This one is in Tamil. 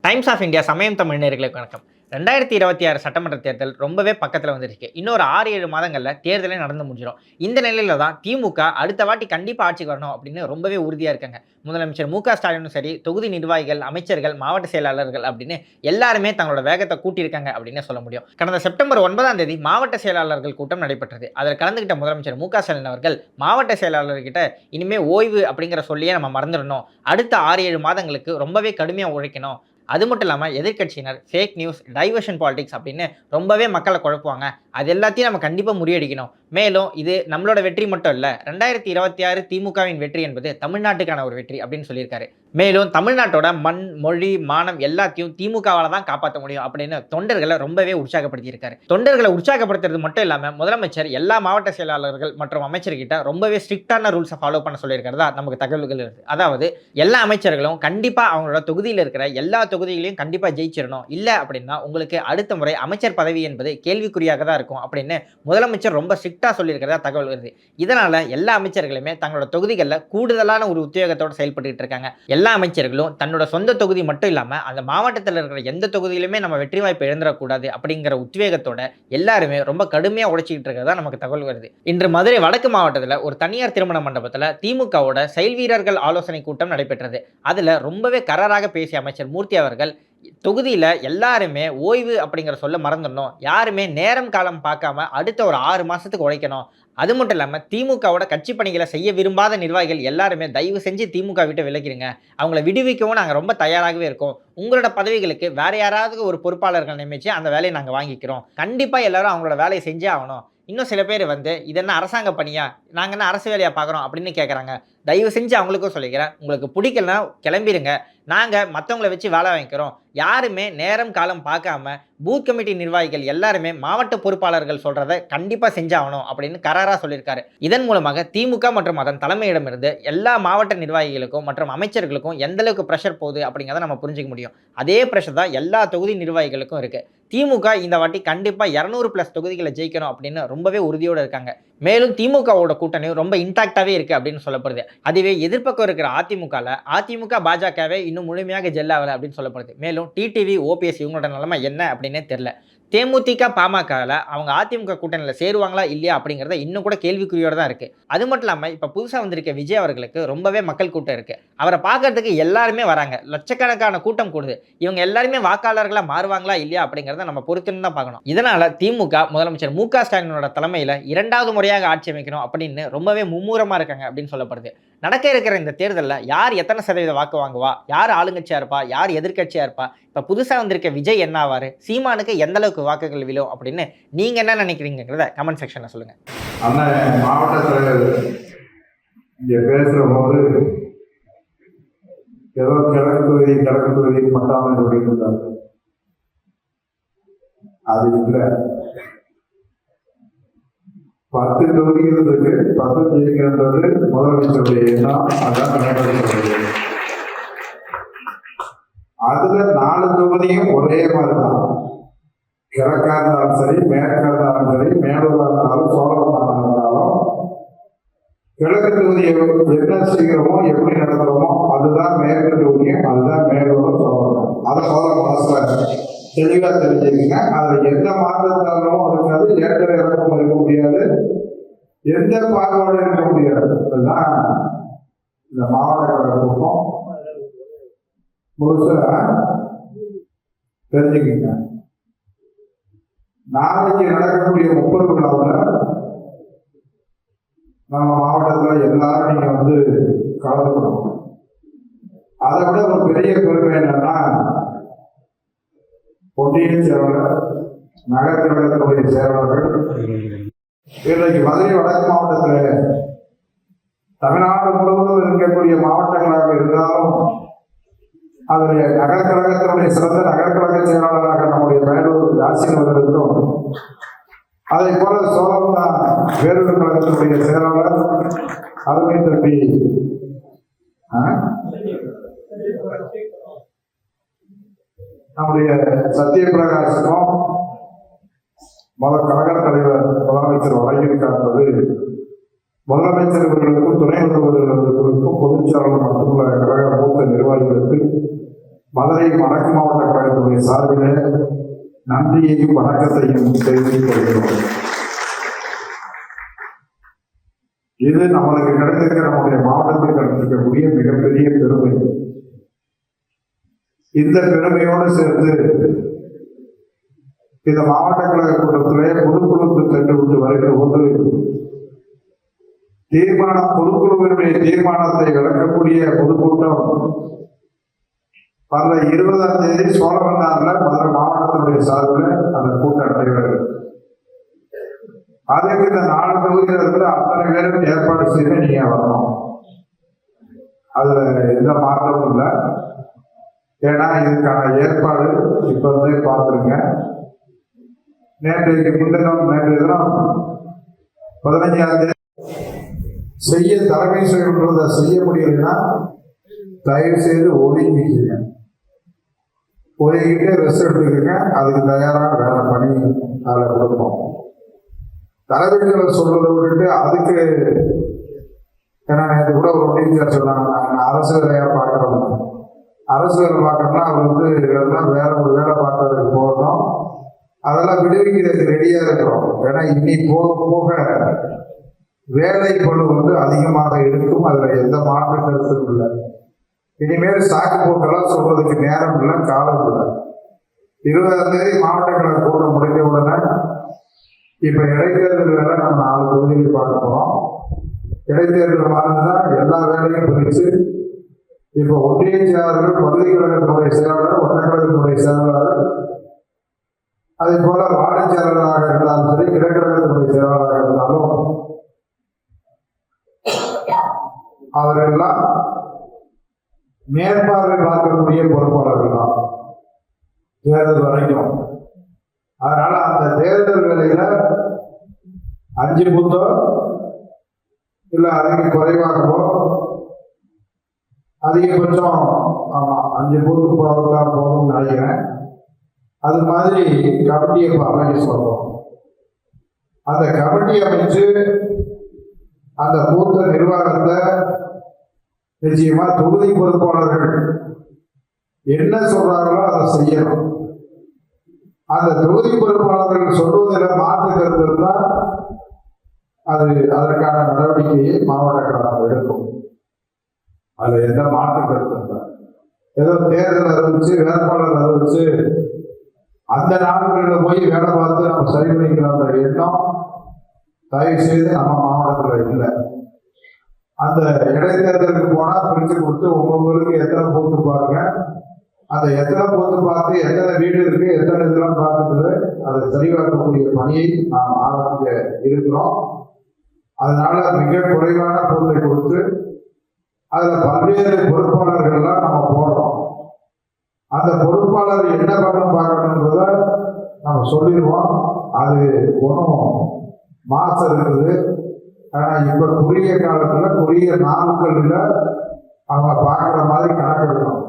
டைம்ஸ் ஆஃப் இந்தியா சமயம் தமிழ் நேயர்களுக்கு வணக்கம். 2026 சட்டமன்ற தேர்தல் ரொம்பவே பக்கத்துல வந்துருச்சு. இன்னொரு 6, 7 மாதங்கள்ல தேர்தலே நடந்து முடிஞ்சிரும். இந்த நிலையில தான் திமுக அடுத்த வாட்டி கண்டிப்பா ஆட்சிக்கு வரணும் அப்படின்னு ரொம்பவே உறுதியா இருக்காங்க. முதலமைச்சர் மு.க. ஸ்டாலினும் சரி, தொகுதி நிர்வாகிகள், அமைச்சர்கள், மாவட்ட செயலாளர்கள் அப்படின்னு எல்லாருமே தங்களோட வேகத்த கூட்டியிருக்காங்க அப்படின்னே சொல்ல முடியும். கடந்த செப்டம்பர் 9ஆம் தேதி மாவட்ட செயலாளர்கள் கூட்டம் நடைபெற்றது. அதில் கலந்துகிட்ட முதலமைச்சர் மு.க. ஸ்டாலின் அவர்கள் மாவட்ட செயலாளர்கிட்ட இனிமே ஓய்வு அப்படிங்கிற சொல்லியே நம்ம மறந்துடணும். அடுத்த 6, 7 மாதங்களுக்கு ரொம்பவே கடுமையா உழைக்கணும். அது மட்டும் இல்லாமல் எதிர்க்கட்சியினர் ஃபேக் நியூஸ், டைவர்ஷன் பாலிடிக்ஸ் அப்படின்னு ரொம்பவே மக்களை குழப்புவாங்க. அது எல்லாத்தையும் நம்ம கண்டிப்பாக முறியடிக்கணும். மேலும் இது நம்மளோட வெற்றி மட்டும் இல்லை, 2026 திமுகவின் வெற்றி என்பது தமிழ்நாட்டுக்கான ஒரு வெற்றி அப்படின்னு சொல்லியிருக்காரு. மேலும் தமிழ்நாட்டோட மண், மொழி, மானம் எல்லாத்தையும் திமுகவால் தான் காப்பாற்ற முடியும் அப்படின்னு தொண்டர்களை ரொம்பவே உற்சாகப்படுத்தியிருக்காரு. தொண்டர்களை உற்சாகப்படுத்துறது மட்டும் இல்லாமல் முதலமைச்சர் எல்லா மாவட்ட செயலாளர்கள் மற்றும் அமைச்சர்கிட்ட ரொம்பவே ஸ்ட்ரிக்டான ரூல்ஸை ஃபாலோ பண்ண சொல்லியிருக்கிறதா நமக்கு தகவல்கள் இருக்குது. அதாவது எல்லா அமைச்சர்களும் கண்டிப்பாக அவங்களோட தொகுதியில் இருக்கிற எல்லா தொகுதிகளையும் கண்டிப்பாக ஜெயிச்சிடணும். இல்லை அப்படின்னா உங்களுக்கு அடுத்த முறை அமைச்சர் பதவி என்பது கேள்விக்குறியாக தான் இருக்கும் அப்படின்னு முதலமைச்சர் ரொம்ப ஸ்ட்ரிக்டாக சொல்லியிருக்கிறதா தகவல் வருது. இதனால எல்லா அமைச்சர்களுமே தங்களோட தொகுதிகளில் கூடுதலான ஒரு உத்தியோகத்தோடு செயல்பட்டு இருக்காங்க. எல்லா அமைச்சர்களும் தன்னோட சொந்த தொகுதி மட்டும் இல்லாமல் அந்த மாவட்டத்தில் இருக்கிற எந்த தொகுதியிலுமே நம்ம வெற்றி வாய்ப்பு இழந்துடக்கூடாது அப்படிங்கிற உத்வேகத்தோட எல்லாருமே ரொம்ப கடுமையாக உழைச்சிக்கிட்டு இருக்கிறதா நமக்கு தகவல் வருது. இன்று மதுரை வடக்கு மாவட்டத்தில் ஒரு தனியார் திருமண மண்டபத்தில் திமுகவோட செயல் வீரர்கள் ஆலோசனை கூட்டம் நடைபெற்றது. அதில் ரொம்பவே கராராக பேசிய அமைச்சர் மூர்த்தி அவர்கள் தொகுதியில் எல்லாருமே ஓய்வு அப்படிங்கிற சொல்ல மறந்துடணும். யாருமே நேரம் காலம் பார்க்காம அடுத்த ஒரு 6 மாதத்துக்கு உழைக்கணும். அது மட்டும் இல்லாமல் திமுகவோட கட்சி பணிகளை செய்ய விரும்பாத நிர்வாகிகள் எல்லாருமே தயவு செஞ்சு திமுக விட்டு விலகிடுங்க. அவங்கள விடுவிக்கவும் நாங்கள் ரொம்ப தயாராகவே இருக்கோம். உங்களோட பதவிகளுக்கு வேற யாராவது ஒரு பொறுப்பாளர்கள் நியமிச்சு அந்த வேலையை நாங்கள் வாங்கிக்கிறோம். கண்டிப்பாக எல்லாரும் அவங்களோட வேலையை செஞ்சே ஆகணும். இன்னும் சில பேர் இது என்ன அரசாங்க பணியா, நாங்கள் என்ன அரசு வேலையாக பார்க்குறோம் அப்படின்னு கேட்குறாங்க. தயவு செஞ்சு அவங்களுக்கும் சொல்லிக்கிறேன், உங்களுக்கு பிடிக்கலனா கிளம்பிடுங்க. நாங்கள் மற்றவங்கள வச்சு வேலை வாங்கிக்கிறோம். யாருமே நேரம் காலம் பார்க்காம பூத் கமிட்டி நிர்வாகிகள் எல்லாருமே மாவட்ட பொறுப்பாளர்கள் சொல்கிறத கண்டிப்பாக செஞ்சாகணும் அப்படின்னு கராராக சொல்லியிருக்காரு. இதன் மூலமாக திமுக மற்றும் அதன் தலைமையிடமிருந்து எல்லா மாவட்ட நிர்வாகிகளுக்கும் மற்றும் அமைச்சர்களுக்கும் எந்த அளவுக்கு ப்ரெஷர் போகுது அப்படிங்கிறத நம்ம புரிஞ்சிக்க முடியும். அதே ப்ரெஷர் தான் எல்லா தொகுதி நிர்வாகிகளுக்கும் இருக்குது. திமுக இந்த வாட்டி கண்டிப்பாக 200+ தொகுதிகளை ஜெயிக்கணும் அப்படின்னு ரொம்பவே உறுதியோடு இருக்காங்க. மேலும் திமுகவோட கூட்டணி ரொம்ப இன்டாக்டாகவே இருக்குது அப்படின்னு சொல்லப்படுது. அதுவே எதிர்ப்பக்கம் இருக்கிற அதிமுக பாஜகவே இன்னும் முழுமையாக ஜெல்லாகலை அப்படின்னு சொல்லப்படுது. மேலும் டிடிவி, ஓபிஎஸ் இவங்களோட நிலைமை என்ன அப்படின்னே தெரியல. தேமுதிக, பாமகவில் அவங்க அதிமுக கூட்டணியில் சேருவாங்களா இல்லையா அப்படிங்கிறத இன்னும் கூட கேள்விக்குறியோடு தான் இருக்குது. அது மட்டும் இல்லாமல் இப்போ புதுசாக வந்திருக்க விஜய் அவர்களுக்கு ரொம்பவே மக்கள் கூட்டம் இருக்குது. அவரை பார்க்கறதுக்கு எல்லாருமே வராங்க. லட்சக்கணக்கான கூட்டம் கூடுது. இவங்க எல்லாருமே வாக்காளர்களாக மாறுவாங்களா இல்லையா அப்படிங்கிறத நம்ம பொறுத்துன்னு தான் பார்க்கணும். இதனால் திமுக முதலமைச்சர் மு.க. ஸ்டாலினோட தலைமையில் 2வது முறையாக ஆட்சி அமைக்கணும் அப்படின்னு ரொம்பவே மும்முரமாக இருக்காங்க அப்படின்னு சொல்லப்படுது. நடக்க இருக்கிற இந்த தேர்தலில் யார் எத்தனை சதவீத வாக்கு வாங்குவா, யார் ஆளுங்கட்சியாக இருப்பா, யார் எதிர்கட்சியாக இருப்பா, இப்போ புதுசாக வந்திருக்க விஜய் என்ன ஆவார், சீமானுக்கு எந்த அளவுக்கு வாக்குகள் விழும் அப்படின்னு நீங்கள் என்ன நினைக்கிறீங்கிறத கமெண்ட் செக்ஷனில் சொல்லுங்கள். அண்ணன் மாவட்டத்தில் இங்கே பேசுகிற போது ஏதோ கிழக்கு தொகுதி பட்டாமல் சொல்லியிருந்தாங்க. அது இல்லை, 10 தொகுதிகள் இருக்கு. 10 ஜெயிக்கிறது முதலமைச்சருடைய எண்ணம். அதான் நடைபெறுகிறது. அதுல 4 தொகுதியும் ஒரே மாதிரி தான். கிழக்கா இருந்தாலும் சரி, மேற்கா இருந்தாலும் சரி, மேலூரா இருந்தாலும், சோழபுரமா இருந்தாலும், கிழக்கு தொகுதி என்ன செய்கிறோமோ, எப்படி நடத்துறோமோ அதுதான் மேற்கு தொகுதியும், அதுதான் மேலூரும் சோழபுரம். அதை மனசுல தெளிவா தெரிஞ்சுக்கங்க. அதுல எந்த மாற்றத்தாலும் இருக்காது, ஏற்ற இறக்கம் இருக்க முடியாது, எந்த பாகுபாடும் இருக்க முடியாது. அதுதான் இந்த மாவட்ட கழகத்துக்கும் முழுசா தெரிஞ்சுக்கங்க. நாளைக்கு நடக்கக்கூடிய 30 விழாவில் நம்ம மாவட்டத்தில் எல்லாரும் நீங்க கலந்துக்கணும். அதை விட ஒரு பெரிய பெருமை என்னன்னா, ஒன்றிய செயலாளர், நகர் கழகத்தினுடைய செயலாளர்கள் இன்றைக்கு மதுரை வடக்கு மாவட்டத்தில் தமிழ்நாடு முழுவதும் இருக்கக்கூடிய மாவட்டங்களாக இருந்தாலும் அதனுடைய நகர் கழகத்தினுடைய சிறந்த நகர் கழக செயலாளராக நம்முடைய மேலூர் யாசின் அவர்களுக்கும், அதை போல சோழபுரா வேலூர் கழகத்தினுடைய செயலாளர் அருமை தம்பி நம்முடைய சத்யபிரகாசுக்கும் கழக தலைவர் முதலமைச்சர் வழங்கியிருக்காரு. முதலமைச்சர் இவர்களுக்கும் துணை முதல்வர்களுக்கும் பொதுச் செயலாளர் மட்டுமல்ல கழக மூத்த நிர்வாகிகளுக்கு மதுரை வடக்கு மாவட்ட கழகத்துடைய சார்பிலே நன்றியையும் வணக்கத்தையும் தெரிவித்துக் கொள்கிறோம். இது நம்மளுக்கு கிடைத்திருக்கிற நம்முடைய மாவட்டத்தில் கிடைத்திருக்கக்கூடிய மிகப்பெரிய பெருமை. இந்த பெருமையோடு சேர்த்து இந்த மாவட்ட கழக கூட்டத்திலே பொதுக்குழுக்கு சென்று விட்டு வருகிற போது பொதுக்குழுவினுடைய தீர்மானத்தை விளக்கக்கூடிய பொதுக்கூட்டம் வர 20ஆம் தேதி சோழவந்தான்ல மதுரை மாவட்டத்தினுடைய சார்பில் அந்த கூட்டம் நடைபெறுகிறது. அதுக்கு இந்த 4 தொகுதியில் இருக்கிற அத்தனை பேரும் ஏற்பாடு செய்து நீங்க வரணும். அதுல எந்த மாற்றமும் இல்லை. ஏன்னா இதுக்கான ஏற்பாடு இப்ப இருந்தே பார்த்துருங்க. நேற்று தினம் 15ஆம் தேதி செய்ய தலைமை செய்யணுன்றதை செய்ய முடியலைன்னா தயவு செய்து ஒதுங்கிக்கிறீங்க. ஒதுங்கிட்டு ரெஸ்ட் எடுத்துக்கிறீங்க. அதுக்கு தயாராக வேற பணி அதில் கொடுப்போம். தலைவர்களை சொல்றதை விட்டுட்டு அதுக்கு ஏன்னா நேற்று கூட ஒரு டீச்சர் சொன்னாங்க, நான் அரசு வேலையாக பார்க்குறோம். அரசு வேலை பார்க்கணும்னா அவர் இதெல்லாம் வேற ஒரு வேலை பார்க்கறதுக்கு போகணும். அதெல்லாம் விடுவிக்கிறதுக்கு ரெடியாக இருக்கிறோம். ஏன்னா இன்னி போக போக வேலை பளு அதிகமாக இருக்கும். அதில் எந்த மாற்று கருத்தும் இல்லை. இனிமேல் சாக்கு போக்கெல்லாம் சொல்றதுக்கு நேரம் இல்லை, காலம் இல்லை. 20ஆம் தேதி மாவட்ட கழக கூட்டம் முடிந்த உடனே இப்ப இடைத்தேர்தல் வேலை நம்ம 4 தொகுதிகள் பார்க்க போறோம். இடைத்தேர்தல் மாதிரிதான் எல்லா வேலையும் பிரிச்சு இப்ப ஒன்றிய செயலாளர்கள், பகுதி கழகத்தினுடைய செயலாளர், ஒட்டக்கழகத்தினுடைய செயலாளர், அதே போல வார்டு செயலாளராக இருந்தாலும் சரி, கிழக்கழகத்தினுடைய செயலாளராக இருந்தாலும் அவர்களெல்லாம் மேற்பார்வை பார்க்கக்கூடிய பொறுப்பாளர்கள் தான் தேர்தல் வரைக்கும். அதனால அந்த தேர்தல் வேலையில 5 பூத்தோ இல்ல அதுக்கு குறைவாகவோ அதிகபட்சம் 5 பூத்து போகலாம் போகணும்னு நினைக்கிறேன். அது மாதிரி கமிட்டியை அமைச்சு சொல்றோம். அந்த கமிட்டி அமைச்சு அந்த பூத்த நிர்வாகத்தை நிச்சயமா தொகுதி பொறுப்பாளர்கள் என்ன சொல்றாங்களோ அதை செய்யணும். அந்த தொகுதி பொறுப்பாளர்கள் சொல்வதில் மாற்று கருத்து இருந்தால் அது அதற்கான நடவடிக்கையை மாவட்ட கழகம் எடுக்கும். அதுல எந்த மாற்று கருத்து இல்லை. ஏதோ தேர்தல் அறிவிச்சு வேட்பாளர் அறிவிச்சு அந்த நாடுகளில் போய் வேலை பார்த்து நம்ம சரி பண்ணிக்கிற எண்ணம் தயவு செய்து நம்ம மாவட்டத்தில் இல்லை. அந்த இடைத்தேர்தலுக்கு போனா பிரிச்சு கொடுத்து உங்களுக்கு எத்தனை பூத்து பாருங்க, அந்த எத்தனை பூத்து பார்த்து எத்தனை வீடு இருக்கு, எத்தனை இதெல்லாம் பார்த்துட்டு அதை சரிபார்க்கக்கூடிய பணியை நாம் ஆரம்பிக்க இருக்கிறோம். அதனால மிக குறைவான பூத்தை கொடுத்து அதுல பல்வேறு பொறுப்பாளர்கள்லாம் நம்ம போடுறோம். அந்த பொறுப்பாளர் என்ன பண்ணணும் பார்க்கணுன்றத நம்ம சொல்லிடுவோம். அது ஒன்றும் மாசம் இருக்குது. ஆனா இப்ப குறுகிய காலத்துல குறுகிய நாட்கள்ல அவங்க பார்க்குற மாதிரி கணக்கெடுக்கணும்.